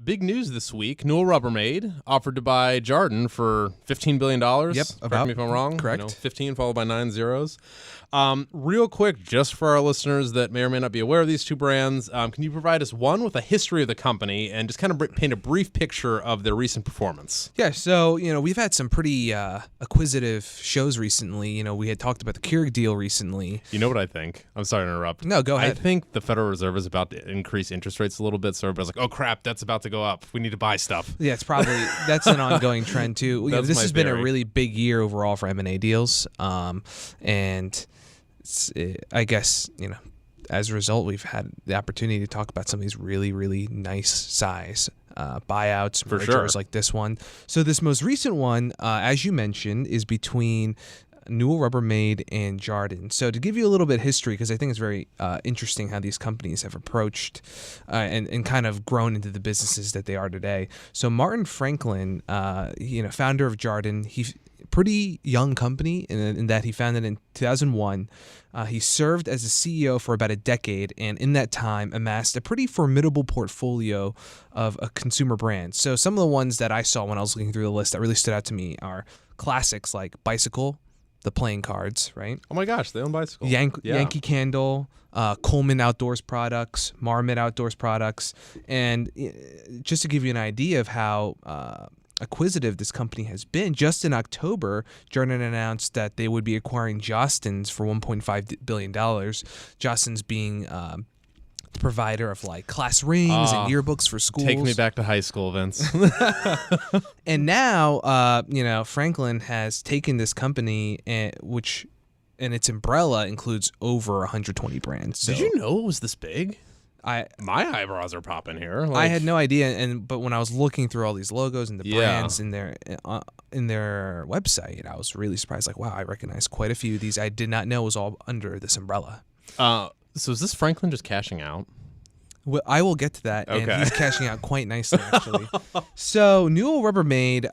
Big news this week. Newell Rubbermaid offered to buy Jarden for $15 billion. Yep. Correct me if I'm wrong. Correct. 15 followed by 9 zeros. Real quick, just for our listeners that may or may not be aware of these two brands, can you provide us one with a history of the company and just kind of paint a brief picture of their recent performance? Yeah, so, we've had some pretty acquisitive shows recently. We had talked about the Keurig deal recently. You know what I think? I'm sorry to interrupt. No, go ahead. I think the Federal Reserve is about to increase interest rates a little bit, so everybody's like, oh, crap, that's about to go up. We need to buy stuff. Yeah, that's an ongoing trend, too. This has been a really big year overall for M&A deals, and I guess, as a result, we've had the opportunity to talk about some of these really, really nice size buyouts, for mergers sure, like this one. So this most recent one, as you mentioned, is between Newell Rubbermaid and Jarden. So to give you a little bit of history, because I think it's very interesting how these companies have approached and kind of grown into the businesses that they are today. So Martin Franklin, founder of Jarden, pretty young company in that he founded in 2001. He served as a CEO for about a decade, and in that time amassed a pretty formidable portfolio of consumer brands. So some of the ones that I saw when I was looking through the list that really stood out to me are classics like Bicycle, the playing cards, right? Oh my gosh, they own Bicycle. Yankee Candle, Coleman Outdoors Products, Marmot Outdoors Products. And just to give you an idea of how acquisitive this company has been, just in October, Jarden announced that they would be acquiring Jostens for $1.5 billion. Jostens being the provider of like class rings and yearbooks for schools. Take me back to high school, Vince. And now, Franklin has taken this company, and its umbrella includes over 120 brands. So Did you know it was this big? My eyebrows are popping here. I had no idea, but when I was looking through all these logos and the brands in their website, I was really surprised. Like, wow, I recognize quite a few of these. I did not know was all under this umbrella. So is this Franklin just cashing out? Well, I will get to that, okay. And he's cashing out quite nicely, actually. So Newell Rubbermaid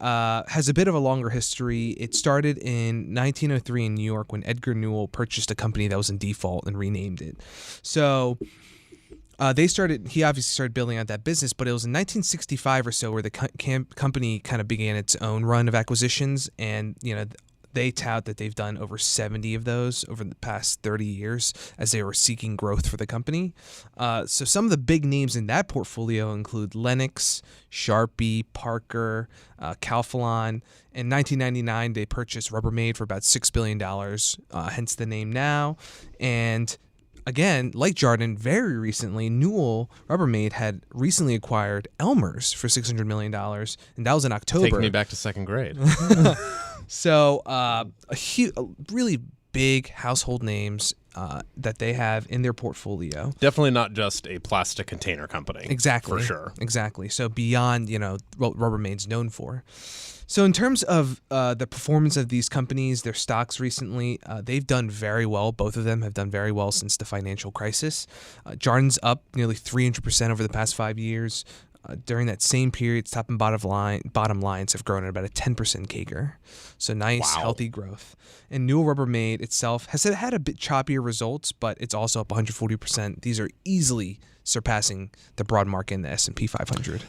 has a bit of a longer history. It started in 1903 in New York when Edgar Newell purchased a company that was in default and renamed it. So he obviously started building out that business, but it was in 1965 or so where the company kind of began its own run of acquisitions, and they tout that they've done over 70 of those over the past 30 years as they were seeking growth for the company. So some of the big names in that portfolio include Lennox, Sharpie, Parker, Calphalon. In 1999, they purchased Rubbermaid for about $6 billion, hence the name now. And again, like Jarden, very recently, Newell Rubbermaid had recently acquired Elmer's for $600 million, and that was in October. Take me back to second grade. So really big household names that they have in their portfolio. Definitely not just a plastic container company. Exactly. For sure. Exactly. So beyond, what Rubbermaid's known for. So in terms of the performance of these companies, their stocks recently, they've done very well. Both of them have done very well since the financial crisis. Jarden's up nearly 300% over the past 5 years. During that same period, top and bottom lines have grown at about a 10% CAGR. So nice, healthy growth. And Newell Rubbermaid itself has had a bit choppier results, but it's also up 140%. These are easily surpassing the broad market in the S&P 500.